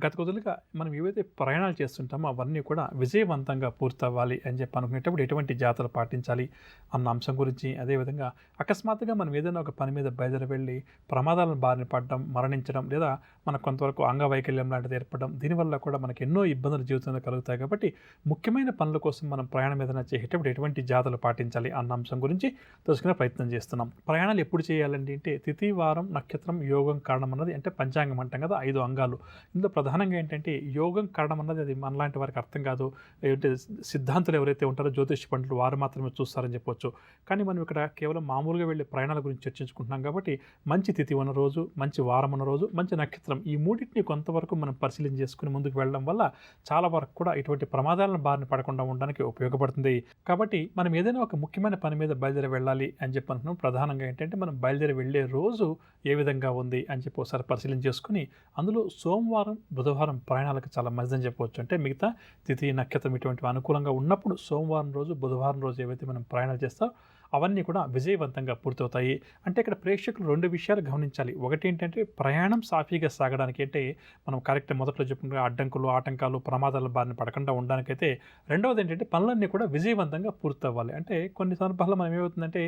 గత కొద్దిగా మనం ఏవైతే ప్రయాణాలు చేస్తుంటామో అవన్నీ కూడా విజయవంతంగా పూర్తవ్వాలి అని చెప్పి అనుకునేటప్పుడు ఎటువంటి జాగ్రత్తలు పాటించాలి అన్న అంశం గురించి, అదేవిధంగా అకస్మాత్తుగా మనం ఏదైనా ఒక పని మీద బయలుదేరి వెళ్ళి ప్రమాదాలను బారిన పడడం, మరణించడం లేదా మనకు కొంతవరకు అంగవైకల్యం లాంటిది ఏర్పడడం, దీనివల్ల కూడా మనకు ఎన్నో ఇబ్బందులు జీవితంలో కలుగుతాయి. కాబట్టి ముఖ్యమైన పనుల కోసం మనం ప్రయాణం ఏదైనా చేసేటప్పుడు ఎటువంటి జాగ్రత్తలు పాటించాలి అన్న అంశం గురించి తెలుసుకునే ప్రయత్నం చేస్తున్నాం. ప్రయాణాలు ఎప్పుడు చేయాలండి అంటే తిథి, వారం, నక్షత్రం, యోగం, కారణం అన్నది అంటే పంచాంగం అంటాం కదా, 5 అంగాలు. ఇందులో ప్రధానంగా ఏంటంటే యోగం కారణం అన్నది అది మనలాంటి వారికి అర్థం కాదు. ఏంటంటే సిద్ధాంతులు ఎవరైతే ఉంటారో జ్యోతిష పండితులు వారు మాత్రమే చూస్తారని చెప్పొచ్చు. కానీ మనం ఇక్కడ కేవలం మామూలుగా వెళ్ళే ప్రయాణాల గురించి చర్చించుకుంటున్నాం కాబట్టి మంచి తిథి ఉన్న రోజు, మంచి వారం ఉన్న రోజు, మంచి నక్షత్రం, ఈ మూడింటిని కొంతవరకు మనం పరిశీలన చేసుకుని ముందుకు వెళ్ళడం వల్ల చాలా వరకు కూడా ఇటువంటి ప్రమాదాలను బారిన పడకుండా ఉండడానికి ఉపయోగపడుతుంది. కాబట్టి మనం ఏదైనా ఒక ముఖ్యమైన పని మీద బయలుదేరి వెళ్ళాలి అని చెప్పి అంటున్నాం. ప్రధానంగా ఏంటంటే మనం బయలుదేరి వెళ్ళే రోజు ఏ విధంగా ఉంది అని చెప్పి ఒకసారి పరిశీలన చేసుకుని అందులో సోమవారం, బుధవారం ప్రయాణాలకు చాలా మంచిదని చెప్పవచ్చు. అంటే మిగతా తిథి, నక్షత్రం ఇటువంటివి అనుకూలంగా ఉన్నప్పుడు సోమవారం రోజు, బుధవారం రోజు ఏవైతే మనం ప్రయాణాలు చేస్తామో అవన్నీ కూడా విజయవంతంగా పూర్తవుతాయి. అంటే ఇక్కడ ప్రేక్షకులు 2 విషయాలు గమనించాలి. ఒకటి ఏంటంటే ప్రయాణం సాఫీగా సాగడానికి అంటే మనం కరెక్ట్ మొదట్లో చెప్పుకుంటే అడ్డంకులు, ఆటంకాలు, ప్రమాదాల బారిన పడకుండా ఉండడానికైతే, రెండవది ఏంటంటే పనులన్నీ కూడా విజయవంతంగా పూర్తవ్వాలి. అంటే కొన్ని సందర్భాల్లో మనం ఏమవుతుందంటే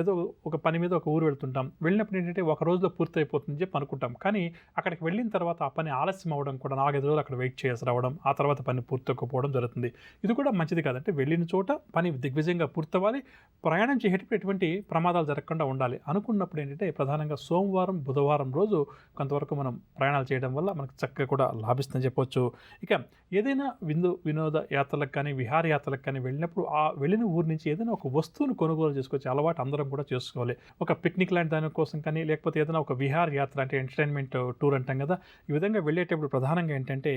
ఏదో ఒక పని మీద ఒక ఊరు వెళ్తుంటాం. వెళ్ళినప్పుడు ఏంటంటే ఒక రోజులో పూర్తయిపోతుందని చెప్పి అనుకుంటాం. కానీ అక్కడికి వెళ్ళిన తర్వాత ఆ పని ఆలస్యం అవ్వడం కూడా 4-5 రోజులు అక్కడ వెయిట్ చేయాల్సి రావడం, ఆ తర్వాత పని పూర్తవకపోవడం జరుగుతుంది. ఇది కూడా మంచిది కాదంటే వెళ్ళిన చోట పని దిగ్విజయంగా పూర్తవ్వాలి. ప్రయాణం చేసేటప్పుడు ఎటువంటి ప్రమాదాలు జరగకుండా ఉండాలి. అనుకున్నప్పుడు ఏంటంటే ప్రధానంగా సోమవారం, బుధవారం రోజు కొంతవరకు మనం ప్రయాణాలు చేయడం వల్ల మనకు చక్కగా కూడా లాభిస్తుందని చెప్పొచ్చు. ఇక ఏదైనా వినోద యాత్రలకు కానీ, విహారయాత్రలకు కానీ వెళ్ళినప్పుడు ఆ వెళ్ళిన ఊరి నుంచి ఏదైనా ఒక వస్తువును కొనుగోలు చేసుకొచ్చే అలవాటు అందరం కూడా చేసుకోవాలి. ఒక పిక్నిక్ లాంటి దానికోసం కానీ, లేకపోతే ఏదైనా ఒక విహార యాత్ర అంటే ఎంటర్టైన్మెంట్ టూర్ అంటాం కదా, ఈ విధంగా వెళ్ళేటప్పుడు ప్రధానంగా ఏంటంటే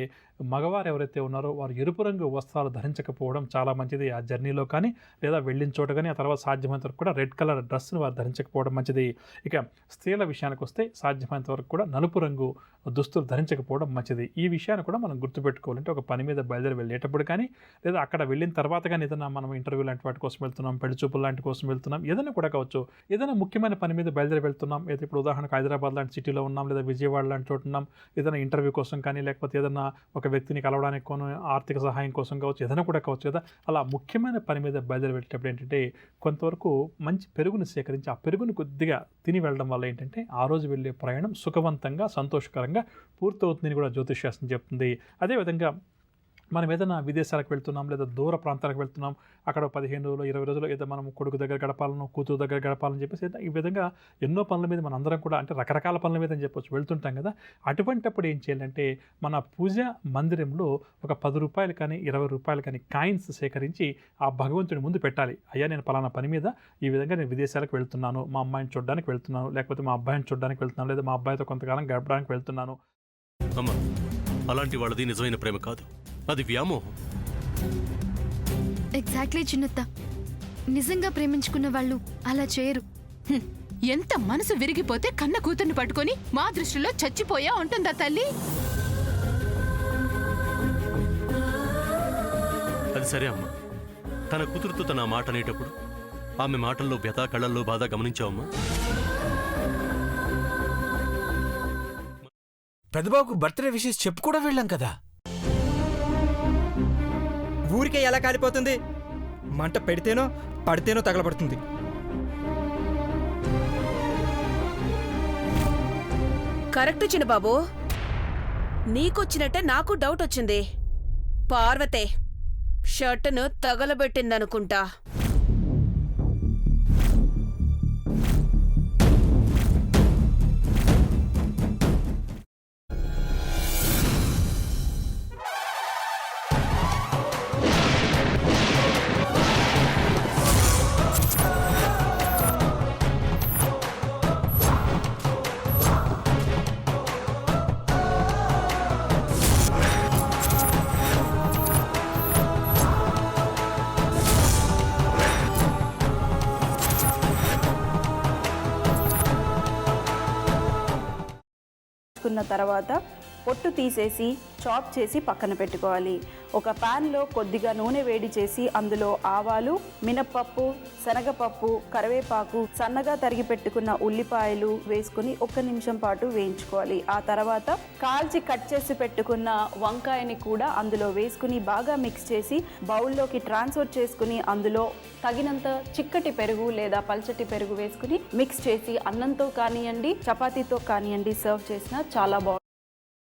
మగవారు ఎవరైతే ఉన్నారో వారు ఎరుపు రంగు వస్త్రాలు ధరించకపోవడం చాలా మంచిది. ఆ జర్నీలో కానీ లేదా వెళ్ళిన చోట కానీ ఆ తర్వాత సాధ్యమైనంత వరకు కూడా రెడ్ కలర్ డ్రెస్ను వారు ధరించకపోవడం మంచిది. ఇక స్త్రీల విషయానికి వస్తే సాధ్యమైనంత వరకు కూడా నలుపు రంగు దుస్తులు ధరించకపోవడం మంచిది. ఈ విషయాన్ని కూడా మనం గుర్తుపెట్టుకోవాలంటే ఒక పని మీద బయలుదేరి వెళ్ళేటప్పుడు కానీ లేదా అక్కడ వెళ్ళిన తర్వాత కానీ ఏదైనా మనం ఇంటర్వ్యూ లాంటి వాటి కోసం వెళ్తున్నాం, పెళ్లి చూపులు లాంటి కోసం వెళ్తున్నాం, ఏదైనా కూడా కావచ్చు. ఏదైనా ముఖ్యమైన పని మీద బయలుదేరి వెళ్తున్నాం, ఏదైతే ఇప్పుడు ఉదాహరణకు హైదరాబాద్ లాంటి సిటీలో ఉన్నాం లేదా విజయవాడ లాంటి చోటు ఉన్నాం, ఏదైనా ఇంటర్వ్యూ కోసం కానీ లేకపోతే ఏదైనా ఒక వ్యక్తిని కలవడానికి কোনো ఆర్థిక సహాయం కోసం కావచ్చు, ఏదైనా కూడా కావచ్చు కదా. అలా ముఖ్యమైన పని మీద బయలుదేరి వెళ్ళేటప్పుడు ఏంటంటే కొంతవరకు మంచి పెరుగుని సేకరించి ఆ పెరుగుని కొద్దిగా తిని వెళ్ళడం వల్ల ఏంటంటే ఆ రోజు వెళ్ళే ప్రయాణం సుఖవంతంగా, సంతోషకరంగా పూర్తవుతుందని కూడా జ్యోతిష్ శాస్త్రం చెప్తుంది. అదేవిధంగా మనం ఏదైనా విదేశాలకు వెళ్తున్నాం లేదా దూర ప్రాంతాలకు వెళ్తున్నాం, అక్కడ 15 రోజులు, 20 రోజులు ఏదో మనం కొడుకు దగ్గర గడపాలను, కూతురు దగ్గర గడపాలని చెప్పేసి ఈ విధంగా ఎన్నో పనుల మీద మనందరం కూడా అంటే రకరకాల పనుల మీద అని చెప్పొచ్చు వెళ్తుంటాం కదా. అటువంటప్పుడు ఏం చేయాలంటే మన పూజ మందిరంలో ఒక ₹10 కానీ ₹20 కానీ కాయిన్స్ సేకరించి ఆ భగవంతుడి ముందు పెట్టాలి. అయ్యా నేను పలానా పని మీద ఈ విధంగా నేను విదేశాలకు వెళ్తున్నాను, మా అమ్మాయిని చూడడానికి వెళ్తున్నాను, లేకపోతే మా అబ్బాయిని చూడడానికి వెళ్తున్నాను, లేదా మా అబ్బాయితో కొంతకాలం గడపడానికి వెళ్తున్నాను. అమ్మా, అలాంటి వాళ్ళది నిజమైన ప్రేమ కాదు, అది వ్యామోహం. ఎగ్జాక్ట్లీ చిన్నత్త, నిజంగా ప్రేమించుకున్న వాళ్ళు అలా చేయరు. ఎంత మనసు విరిగిపోతే కన్న కూతుర్ని పట్టుకొని మా దృష్టిలో చచ్చిపోయా ఉంటుందా తల్లి? అది సరే అమ్మా, తన కూతురుతో తన మాట అనేటప్పుడు ఆమె మాటల్లో వ్యథ, కళ్ళల్లో బాధ గమనించావమ్మా? పెద్దబాబుకు బర్త్డే విషెస్ చెప్పు కూడా వెళ్ళాం కదా. ఊరికే ఎలా కాలిపోతుంది? మంట పెడితేనో పడితేనో తగలబడుతుంది. కరెక్ట్ చిన్నబాబు, నీకొచ్చినట్టే నాకు డౌట్ వచ్చింది. పార్వతే షర్టును తగలబెట్టిందనుకుంటా. తర్వాత పొట్టు తీసేసి చాప్ చేసి పక్కన పెట్టుకోవాలి. ఒక ప్యాన్లో కొద్దిగా నూనె వేడి చేసి అందులో ఆవాలు, మినప్పప్పు, శనగపప్పు, కరివేపాకు, సన్నగా తరిగి పెట్టుకున్న ఉల్లిపాయలు వేసుకుని 1 నిమిషం పాటు వేయించుకోవాలి. ఆ తర్వాత కాల్చి కట్ చేసి పెట్టుకున్న వంకాయని కూడా అందులో వేసుకుని బాగా మిక్స్ చేసి బౌల్లోకి ట్రాన్స్ఫర్ చేసుకుని అందులో తగినంత చిక్కటి పెరుగు లేదా పల్చటి పెరుగు వేసుకుని మిక్స్ చేసి అన్నంతో కానివ్వండి, చపాతీతో కానివ్వండి సర్వ్ చేసినా చాలా బాగుంటుంది.